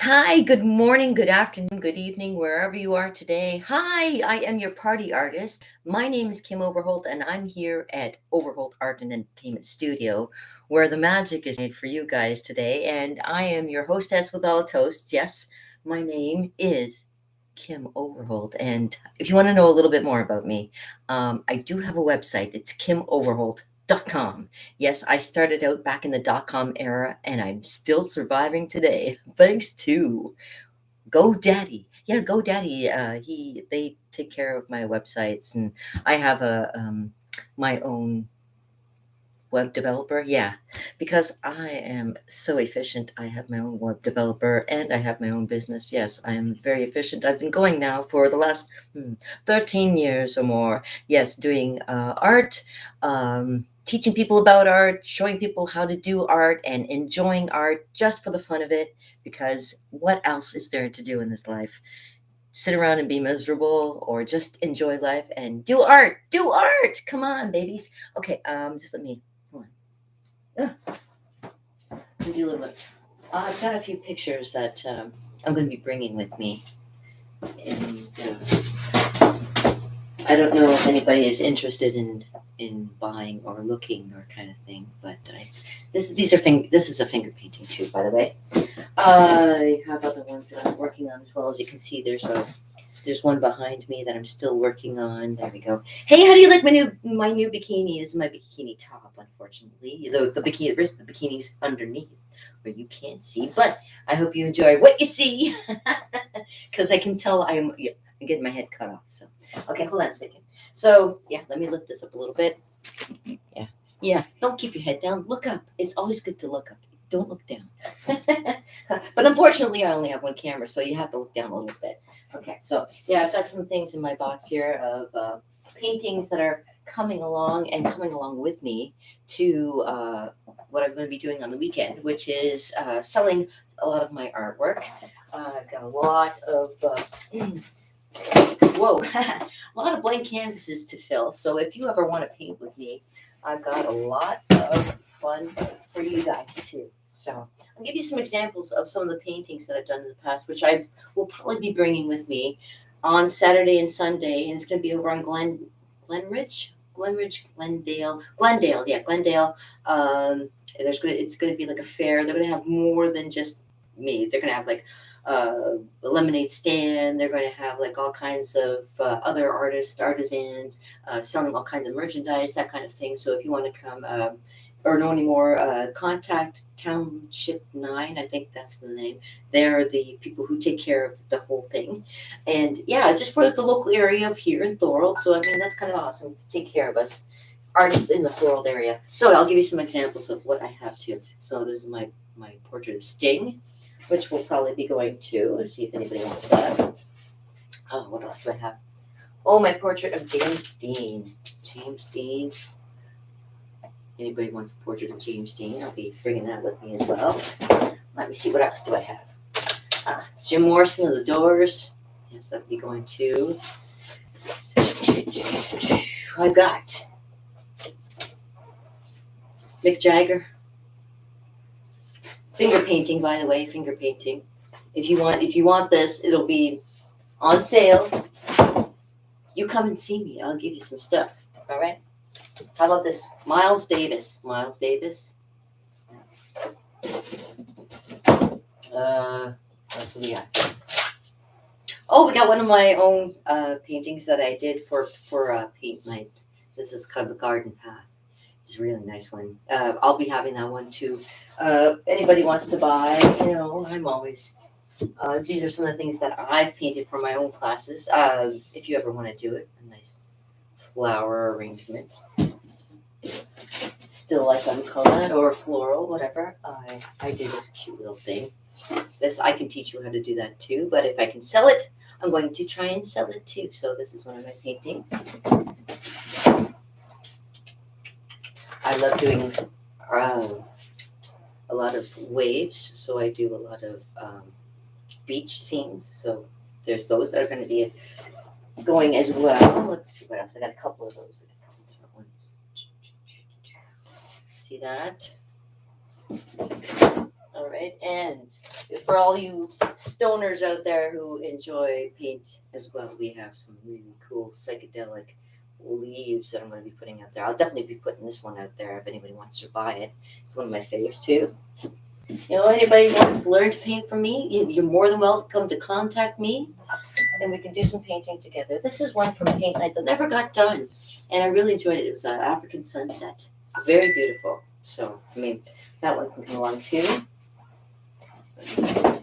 Hi, good morning, good afternoon, good evening, wherever you are today. Hi, I am your party artist. My name is Kim Overholt, and I'm here at Overholt Art and Entertainment Studio, where the magic is made for you guys today. And I am your hostess with all toasts. Yes, my name is Kim Overholt. And if you want to know a little bit more about me, I do have a website. It's kimoverholt.com. Yes, I started out back in the .com era, and I'm still surviving today, thanks to GoDaddy. Yeah, GoDaddy. They take care of my websites, and I have my own web developer. Yeah, because I am so efficient. I have my own web developer, and I have my own business. Yes, I am very efficient. I've been going now for the last 13 years or more. Yes, doing art. Teaching people about art, showing people how to do art, and enjoying art just for the fun of it. Because what else is there to do in this life? Sit around and be miserable, or just enjoy life and do art. Do art. Come on, babies. Okay, just let me. Hold on. Let me do a little bit. I've got a few pictures that I'm going to be bringing with me, and I don't know if anybody is interested in buying or looking or kind of thing, but this is a finger painting too, by the way. I have other ones that I'm working on as well. As you can see, there's one behind me that I'm still working on. There we go. Hey, how do you like my new bikini? This is my bikini top, unfortunately. The bikini, the rest of the bikini's underneath where you can't see, but I hope you enjoy what you see, because I can tell I'm getting my head cut off. So, okay, hold on a second. So, yeah, let me lift this up a little bit. Yeah, yeah. Don't keep your head down. Look up. It's always good to look up. Don't look down. But unfortunately, I only have one camera, so you have to look down a little bit. Okay, so yeah, I've got some things in my box here of paintings that are coming along and coming along with me to what I'm going to be doing on the weekend, which is selling a lot of my artwork. I've got a lot of whoa, a lot of blank canvases to fill. So if you ever want to paint with me, I've got a lot of fun for you guys too. So I'll give you some examples of some of the paintings that I've done in the past, which I will probably be bringing with me on Saturday and Sunday, and it's going to be over on Glendale, yeah, Glendale. It's going to be like a fair. They're going to have more than just me. They're going to have like a lemonade stand. They're going to have like all kinds of other artists, artisans, selling all kinds of merchandise, that kind of thing. So if you want to come or know any more, contact Township 9. I think that's the name. They're the people who take care of the whole thing. And yeah, just for the local area of here in Thorold. So I mean, that's kind of awesome. Take care of us, artists in the Thorold area. So I'll give you some examples of what I have too. So this is my portrait of Sting, which we'll probably be going to. Let's see if anybody wants that. Oh, what else do I have? Oh, my portrait of James Dean. James Dean. Anybody wants a portrait of James Dean? I'll be bringing that with me as well. Let me see, what else do I have? Jim Morrison of the Doors. Yes, that'll be going too. I've got Mick Jagger. Finger painting, by the way, finger painting. If you want this, it'll be on sale. You come and see me. I'll give you some stuff. All right. How about this? Miles Davis. Miles Davis. What else do we got? Oh, we got one of my own paintings that I did for paint night. This is called the Garden Path. It's a really nice one. I'll be having that one too. Anybody wants to buy? I'm always. These are some of the things that I've painted for my own classes. If you ever want to do it, a nice flower arrangement. Still life uncovered or floral, whatever. I did this cute little thing. This I can teach you how to do that too. But if I can sell it, I'm going to try and sell it too. So this is one of my paintings. I love doing a lot of waves, so I do a lot of beach scenes. So there's those that are going to be going as well. Let's see what else. I got a couple of those. I got a couple different ones. See that? All right, and For all you stoners out there who enjoy paint as well, we have some really cool psychedelic leaves that I'm going to be putting out there. I'll definitely be putting this one out there if anybody wants to buy it. It's one of my favorites too. Anybody wants to learn to paint from me, you're more than welcome to contact me, and we can do some painting together. This is one from Paint Night that never got done, and I really enjoyed it. It was an African sunset, very beautiful. So that one can come along too.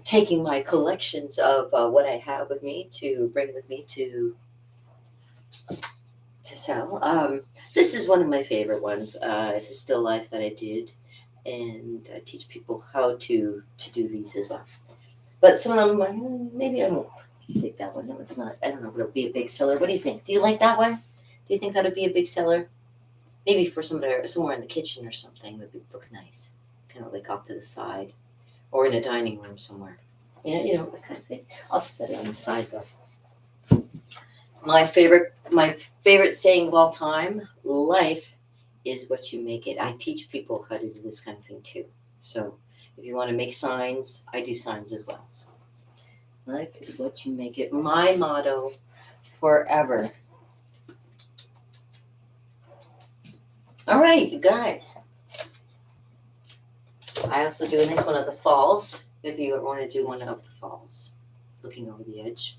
Taking my collections of what I have with me to bring with me to sell. This is one of my favorite ones. It's a still life that I did, and I teach people how to do these as well. But some of them, maybe I won't take that one. No, it's not. I don't know if it'll be a big seller. What do you think? Do you like that one? Do you think that would be a big seller? Maybe for somewhere in the kitchen or something would look nice, kind of like off to the side, or in a dining room somewhere. Yeah, that kind of thing. I'll set it on the side though. My favorite saying of all time: life is what you make it. I teach people how to do this kind of thing too. So if you want to make signs, I do signs as well. So, life is what you make it. My motto forever. All right, you guys. I also do a nice one of the falls. If you want to do one of the falls, looking over the edge.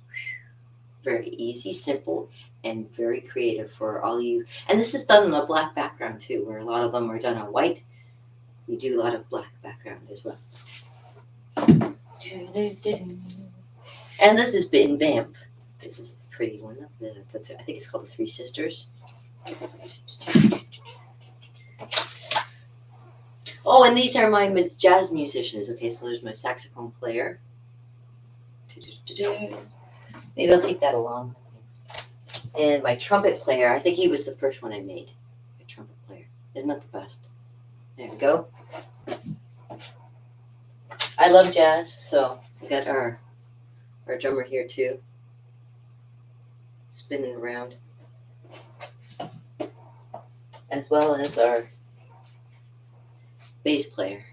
Very easy, simple, and very creative for all you. And this is done on a black background too, where a lot of them are done on white. We do a lot of black background as well. And this has been Banff. This is a pretty one. I think it's called the Three Sisters. Oh, and these are my jazz musicians. Okay, so there's my saxophone player. Maybe I'll take that along. And my trumpet player. I think he was the first one I made. My trumpet player. Isn't that the best? There we go. I love jazz, so we got our drummer here too, spinning around, as well as our bass player.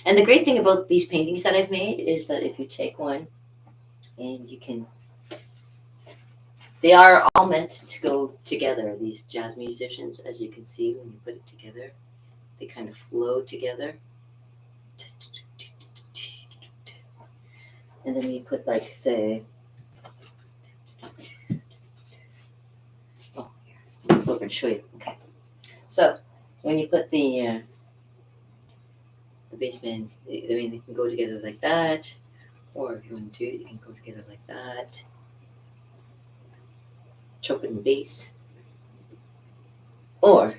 And the great thing about these paintings that I've made is that if you take one and they are all meant to go together. These jazz musicians, as you can see, when you put it together, they kind of flow together. And then you put, like, say, let's over and show you. Okay. So when you put the bassman, they can go together like that, or if you want to, you can go together like that. Trumpet and bass. Or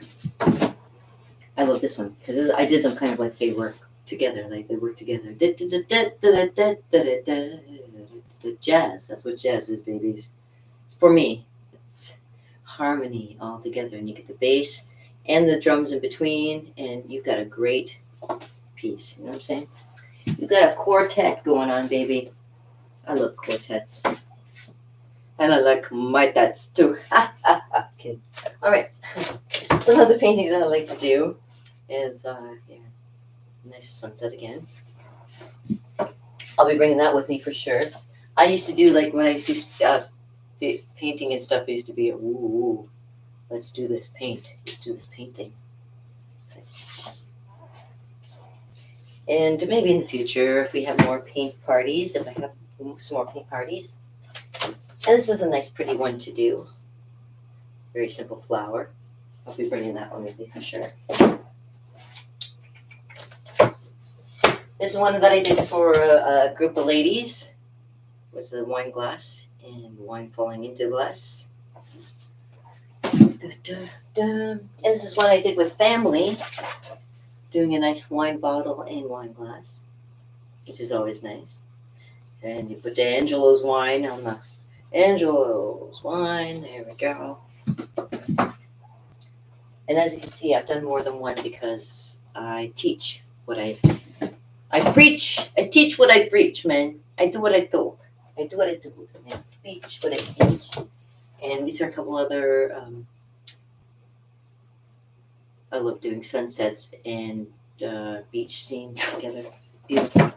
I love this one because I did them kind of like they work together, Jazz. That's what jazz is, babies. For me, it's harmony all together, and you get the bass and the drums in between, and you've got a great piece. You know what I'm saying? You've got a quartet going on, baby. I love quartets. And I like motets too. Kid. All right. Some other paintings that I like to do is, nice sunset again. I'll be bringing that with me for sure. I used to do, like, when I used to do painting and stuff, it used to be, ooh, let's do this paint. Let's do this painting. And maybe in the future, if we have more paint parties, if I have some more paint parties. And this is a nice, pretty one to do. Very simple flower. I'll be bringing that one with me for sure. This is one that I did for a group of ladies. It was the wine glass and wine falling into glass. And this is one I did with family, doing a nice wine bottle and wine glass. This is always nice. And you put the Angelo's wine on the Angelo's wine. There we go. And as you can see, I've done more than one because I teach what I preach. I teach what I preach, man. I do what I do. I do what I do. I preach what I teach. And these are a couple other. I love doing sunsets and beach scenes together. Beautiful.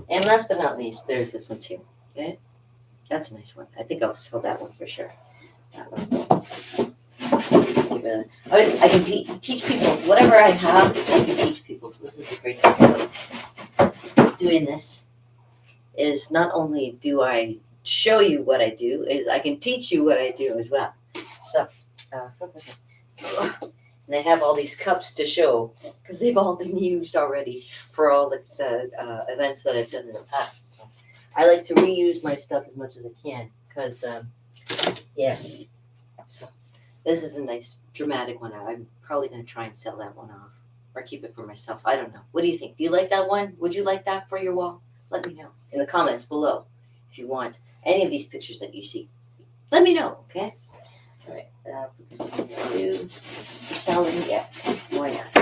And last but not least, there's this one too. Okay, that's a nice one. I think I'll sell that one for sure. That one. I can teach people whatever I have. I can teach people. So this is a great thing. Doing this is not only do I show you what I do, is I can teach you what I do as well. So, and I have all these cups to show because they've all been used already for all the events that I've done in the past. So I like to reuse my stuff as much as I can because, yeah. So this is a nice dramatic one. I'm probably going to try and sell that one off or keep it for myself. I don't know. What do you think? Do you like that one? Would you like that for your wall? Let me know in the comments below if you want any of these pictures that you see. Let me know, okay? All right. For selling, yeah. Why not?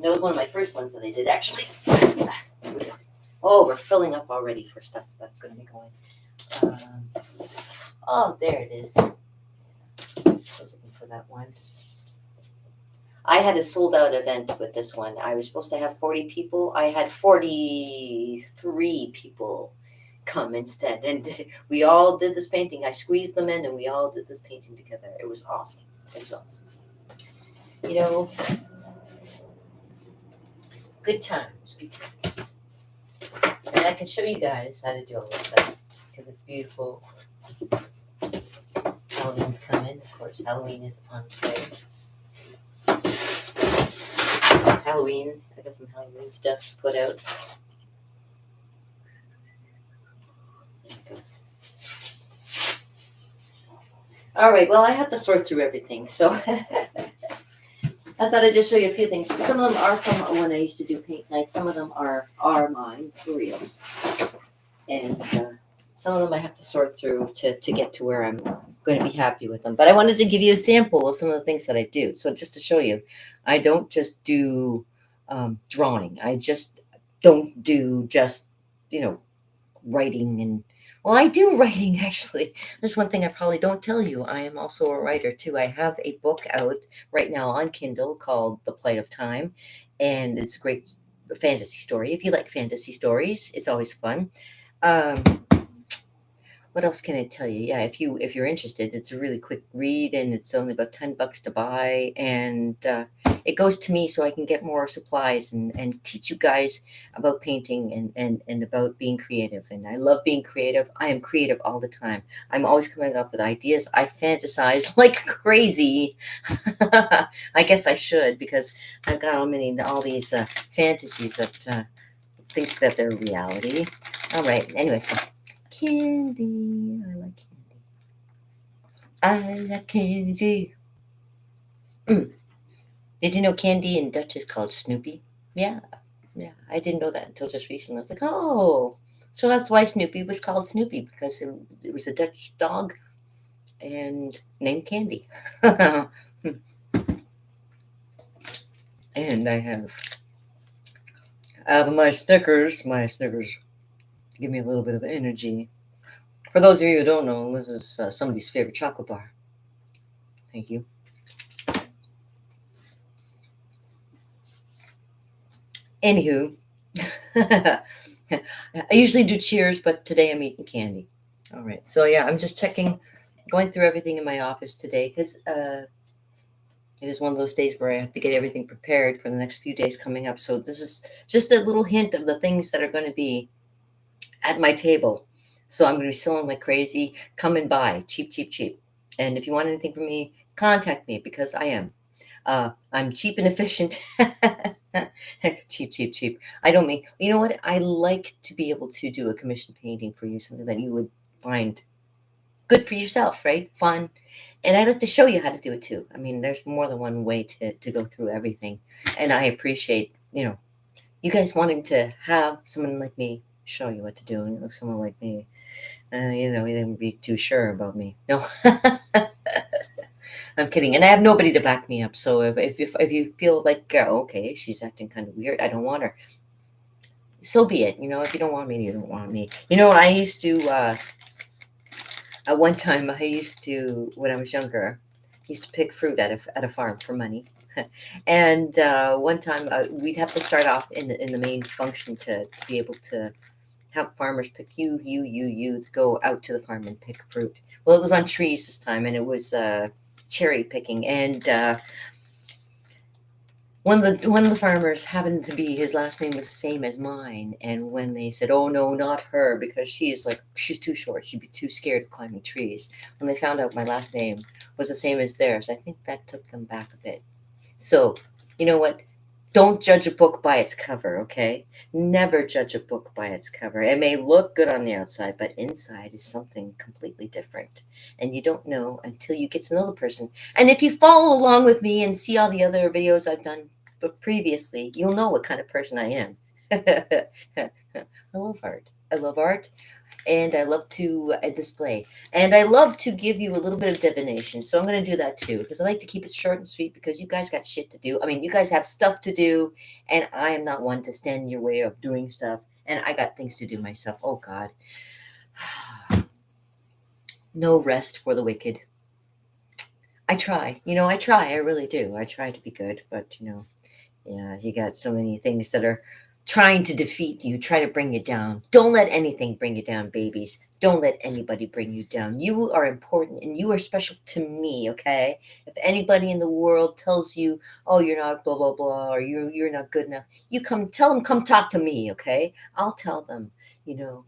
That was one of my first ones that I did, actually. Oh, we're filling up already for stuff that's going to be going. Oh, there it is. I was looking for that one. I had a sold out event with this one. I was supposed to have 40 people. I had 43 people come instead. And we all did this painting. I squeezed them in and we all did this painting together. It was awesome. It was awesome. You know, good times. Good times. And I can show you guys how to do all this stuff because it's beautiful. Halloween's coming. Of course, Halloween is on its way. Halloween. I got some Halloween stuff to put out. There you go. All right. Well, I have to sort through everything, so I thought I'd just show you a few things. Some of them are from when I used to do paint nights. Some of them are mine for real, and some of them I have to sort through to get to where I'm going to be happy with them. But I wanted to give you a sample of some of the things that I do. So just to show you, I don't just do drawing. I just don't do just, writing and, well, I do writing actually. There's one thing I probably don't tell you. I am also a writer too. I have a book out right now on Kindle called The Plight of Time. And it's a great fantasy story. If you like fantasy stories, it's always fun. What else can I tell you? Yeah, if you're interested, it's a really quick read, and it's only about $10 to buy, and it goes to me so I can get more supplies and teach you guys about painting and about being creative. And I love being creative. I am creative all the time. I'm always coming up with ideas. I fantasize like crazy. I guess I should because I've got all these fantasies that think that they're reality. All right. Anyway, so. Candy. I like candy. I like candy. Did you know candy in Dutch is called Snoopy? Yeah. Yeah. I didn't know that until just recently. I was like, oh. So that's why Snoopy was called Snoopy because it was a Dutch dog and named Candy. And I have my Snickers. My Snickers give me a little bit of energy. For those of you who don't know, this is somebody's favorite chocolate bar. Thank you. Anywho, I usually do cheers, but today I'm eating candy. All right. So, yeah, I'm just going through everything in my office today because it is one of those days where I have to get everything prepared for the next few days coming up. So, this is just a little hint of the things that are going to be at my table. So, I'm going to be selling like crazy. Come and buy. Cheap, cheap, cheap. And if you want anything from me, contact me because I am. I'm cheap and efficient. Cheap, cheap, cheap. I don't mean, you know what? I like to be able to do a commission painting for you, something that you would find good for yourself, right? Fun. And I like to show you how to do it too. I mean, there's more than one way to go through everything. And I appreciate, you guys wanting to have someone like me show you what to do. And someone like me, you didn't be too sure about me. No. I'm kidding, and I have nobody to back me up. So if you feel like okay, she's acting kind of weird, I don't want her. So be it. If you don't want me, you don't want me. I used to at one time. I used to when I was younger. Used to pick fruit at a farm for money. And one time we'd have to start off in the main function to be able to have farmers pick you to go out to the farm and pick fruit. Well, it was on trees this time, and it was cherry picking. And one of the farmers happened to be, his last name was the same as mine. And when they said, "Oh no, not her," because she's too short, she'd be too scared of climbing trees. When they found out my last name was the same as theirs, I think that took them back a bit. So, you know what? Don't judge a book by its cover, okay? Never judge a book by its cover. It may look good on the outside, but inside is something completely different. And you don't know until you get to know the person. And if you follow along with me and see all the other videos I've done previously, you'll know what kind of person I am. I love art. I love art, and I love to display. And I love to give you a little bit of divination. So I'm going to do that too, because I like to keep it short and sweet, because you guys got shit to do. I mean, you guys have stuff to do, and I am not one to stand in your way of doing stuff. And I got things to do myself. Oh, God. No rest for the wicked. I try. I try. I really do. I try to be good, but, yeah, you got so many things that are trying to defeat you, try to bring you down. Don't let anything bring you down, babies. Don't let anybody bring you down. You are important and you are special to me, okay? If anybody in the world tells you, "Oh, you're not blah blah blah," or you're not good enough, you tell them, come talk to me, okay? I'll tell them, you know.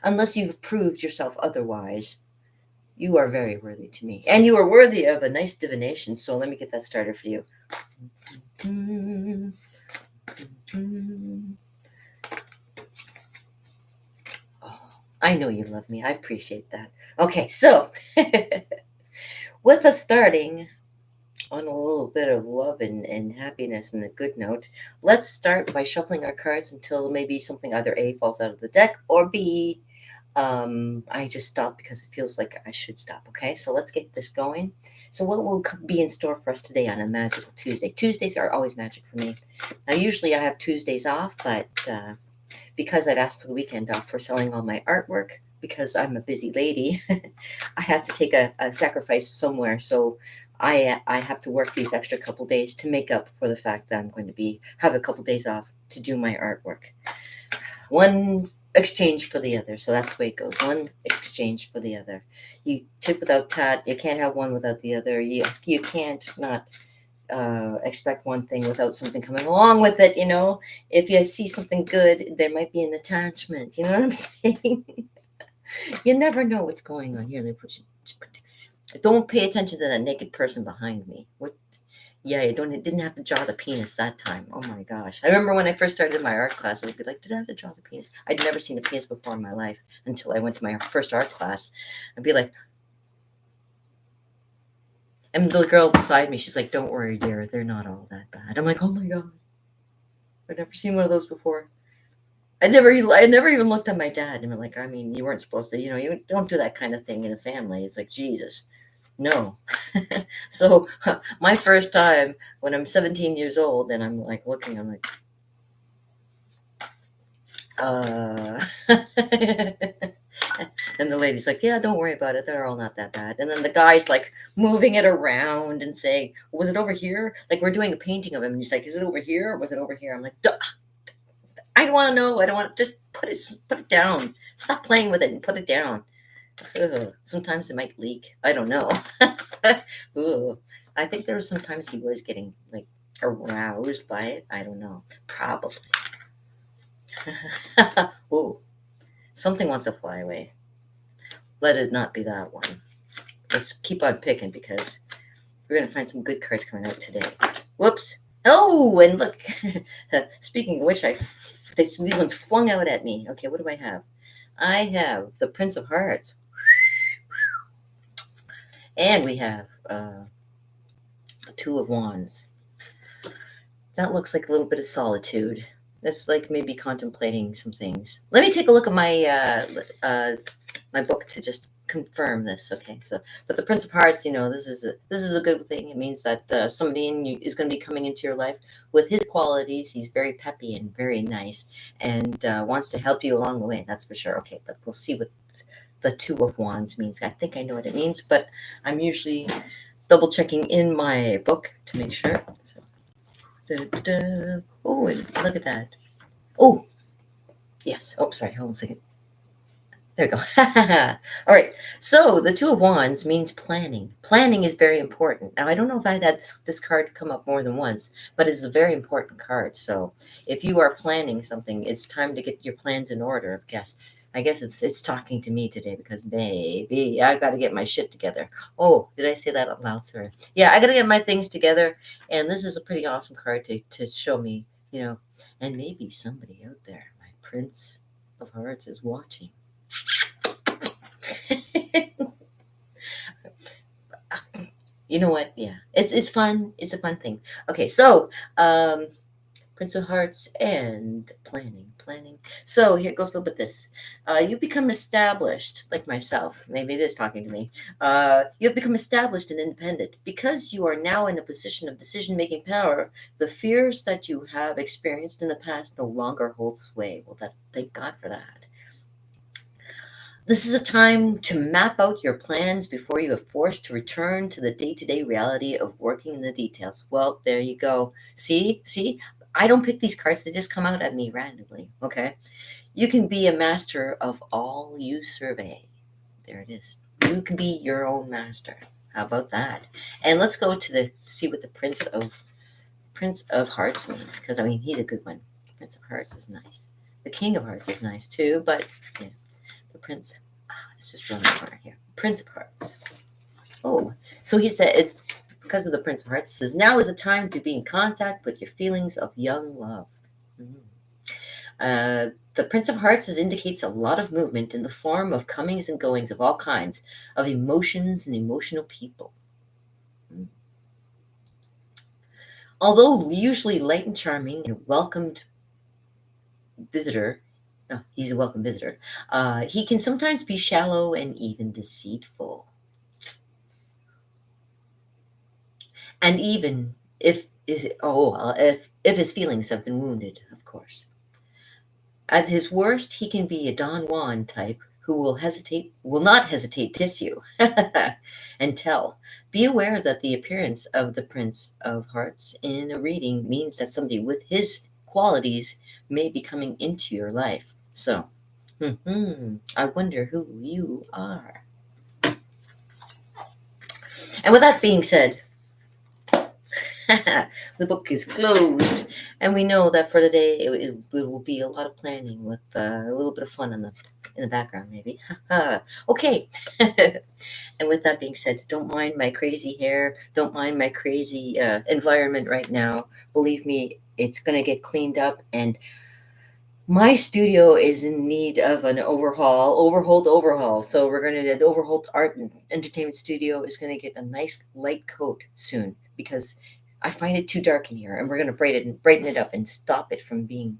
Unless you've proved yourself otherwise, you are very worthy to me. And you are worthy of a nice divination. So let me get that started for you. Oh, I know you love me. I appreciate that. Okay, so with us starting on a little bit of love and happiness and a good note, let's start by shuffling our cards until maybe something, either A, falls out of the deck, or B, I just stop because it feels like I should stop. Okay, so let's get this going. So what will be in store for us today on a magical Tuesday? Tuesdays are always magic for me. Now, usually I have Tuesdays off, but because I've asked for the weekend off for selling all my artwork, because I'm a busy lady, I have to take a sacrifice somewhere. So I have to work these extra couple days to make up for the fact that I'm going to have a couple days off to do my artwork. One exchange for the other. So that's the way it goes. One exchange for the other. You tip without tat. You can't have one without the other. You can't not expect one thing without something coming along with it. If you see something good, there might be an attachment. You know what I'm saying? You never know what's going on here. Let me put you. Don't pay attention to that naked person behind me. What? Yeah, didn't have to draw the penis that time. Oh my gosh. I remember when I first started my art class, I'd be like, did I have to draw the penis? I'd never seen a penis before in my life until I went to my first art class. I'd be like, and the girl beside me, she's like, "Don't worry, dear, they're not all that bad." I'm like, oh my God. I'd never seen one of those before. I never even looked at my dad and I'm like, I mean, you weren't supposed to, you don't do that kind of thing in a family. It's like, Jesus. No. So my first time when I'm 17 years old and I'm like looking, I'm like, and the lady's like, "Yeah, don't worry about it. They're all not that bad." And then the guy's like moving it around and saying, "Was it over here?" Like we're doing a painting of him, and he's like, "Is it over here? Or was it over here?" I'm like, "Duh. I don't want to know. I don't want. Just put it down. Stop playing with it and put it down." Ugh. Sometimes it might leak. I don't know. Ugh. I think there was sometimes he was getting like aroused by it. I don't know. Probably. Ooh. Something wants to fly away. Let it not be that one. Let's keep on picking because we're going to find some good cards coming out today. Whoops. Oh, and look. Speaking of which, these ones flung out at me. Okay, what do I have? I have the Prince of Hearts. And we have the Two of Wands. That looks like a little bit of solitude. That's like maybe contemplating some things. Let me take a look at my book to just confirm this. Okay, but the Prince of Hearts, this is a good thing. It means that somebody is going to be coming into your life with his qualities. He's very peppy and very nice, and wants to help you along the way. That's for sure. Okay, but we'll see what the Two of Wands means. I think I know what it means, but I'm usually double checking in my book to make sure. So, oh, and look at that. Oh, yes. Oh, sorry. Hold on a second. There we go. All right. So the Two of Wands means planning. Planning is very important. Now, I don't know if I've had this card come up more than once, but it's a very important card. So if you are planning something, it's time to get your plans in order. I guess it's talking to me today because baby, I got to get my shit together. Oh, did I say that out loud, sir? Yeah, I got to get my things together. And this is a pretty awesome card to show me, and maybe somebody out there, my Prince of Hearts, is watching. You know what? Yeah, it's fun. It's a fun thing. Okay, so Prince of Hearts and planning. So here goes a little bit. This, you become established, like myself. Maybe it is talking to me. You have become established and independent because you are now in a position of decision-making power. The fears that you have experienced in the past no longer hold sway. Well, thank God for that. This is a time to map out your plans before you are forced to return to the day to day reality of working in the details. Well, there you go. See, I don't pick these cards, they just come out at me randomly. Okay. You can be a master of all you survey. There it is. You can be your own master. How about that? And let's go to see what the Prince of Hearts means, because I mean he's a good one. Prince of Hearts is nice. The King of Hearts is nice too, but yeah. The Prince. It's just around the corner here. Prince of Hearts. Oh, so he said it's because of the Prince of Hearts. It says now is a time to be in contact with your feelings of young love. The Prince of Hearts indicates a lot of movement in the form of comings and goings of all kinds of emotions and emotional people. Although usually light and charming and welcomed visitor, he's a welcome visitor. He can sometimes be shallow and even deceitful. And even if his feelings have been wounded, of course. At his worst, he can be a Don Juan type who will not hesitate to kiss you and tell. Be aware that the appearance of the Prince of Hearts in a reading means that somebody with his qualities may be coming into your life. So, I wonder who you are. And with that being said, the book is closed, and we know that for the day it will be a lot of planning with a little bit of fun in the background, maybe. Okay. And with that being said, don't mind my crazy hair. Don't mind my crazy environment right now. Believe me, it's gonna get cleaned up, and my studio is in need of an overhaul. So the Overholt Art and Entertainment Studio is gonna get a nice light coat soon because I find it too dark in here, and we're gonna brighten it up and stop it from being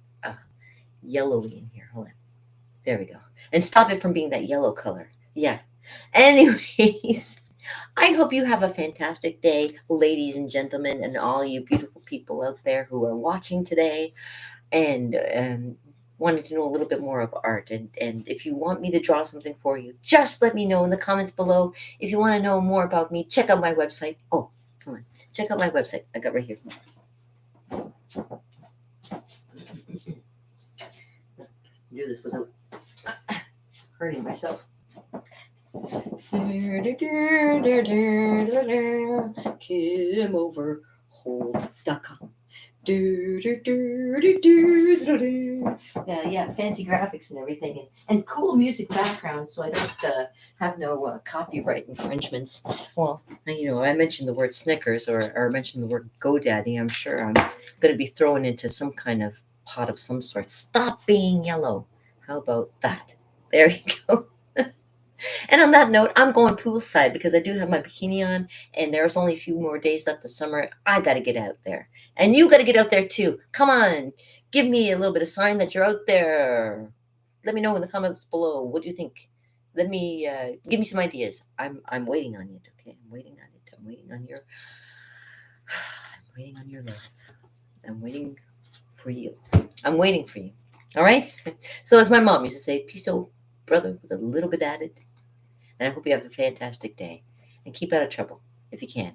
yellowy in here. Hold on, there we go, and stop it from being that yellow color. Yeah. Anyways, I hope you have a fantastic day, ladies and gentlemen, and all you beautiful people out there who are watching today and wanted to know a little bit more of art. And if you want me to draw something for you, just let me know in the comments below. If you want to know more about me, check out my website. Oh, come on. Check out my website. I got right here. Do this without hurting myself. KimOverholt.com. Yeah, fancy graphics and everything, and cool music background, so I don't have no copyright infringements. Well, I mentioned the word Snickers or mentioned the word GoDaddy. I'm sure I'm going to be thrown into some kind of pot of some sort. Stop being yellow. How about that? There you go. And on that note, I'm going poolside because I do have my bikini on, and there's only a few more days left of summer. I got to get out there. And you got to get out there too. Come on. Give me a little bit of sign that you're out there. Let me know in the comments below. What do you think? Let me give me some ideas. I'm waiting on it. Okay, I'm waiting on it. I'm waiting on your I'm waiting on your love. I'm waiting for you. I'm waiting for you. All right? So as my mom used to say, peace out, brother, with a little bit added. And I hope you have a fantastic day and keep out of trouble. if you can.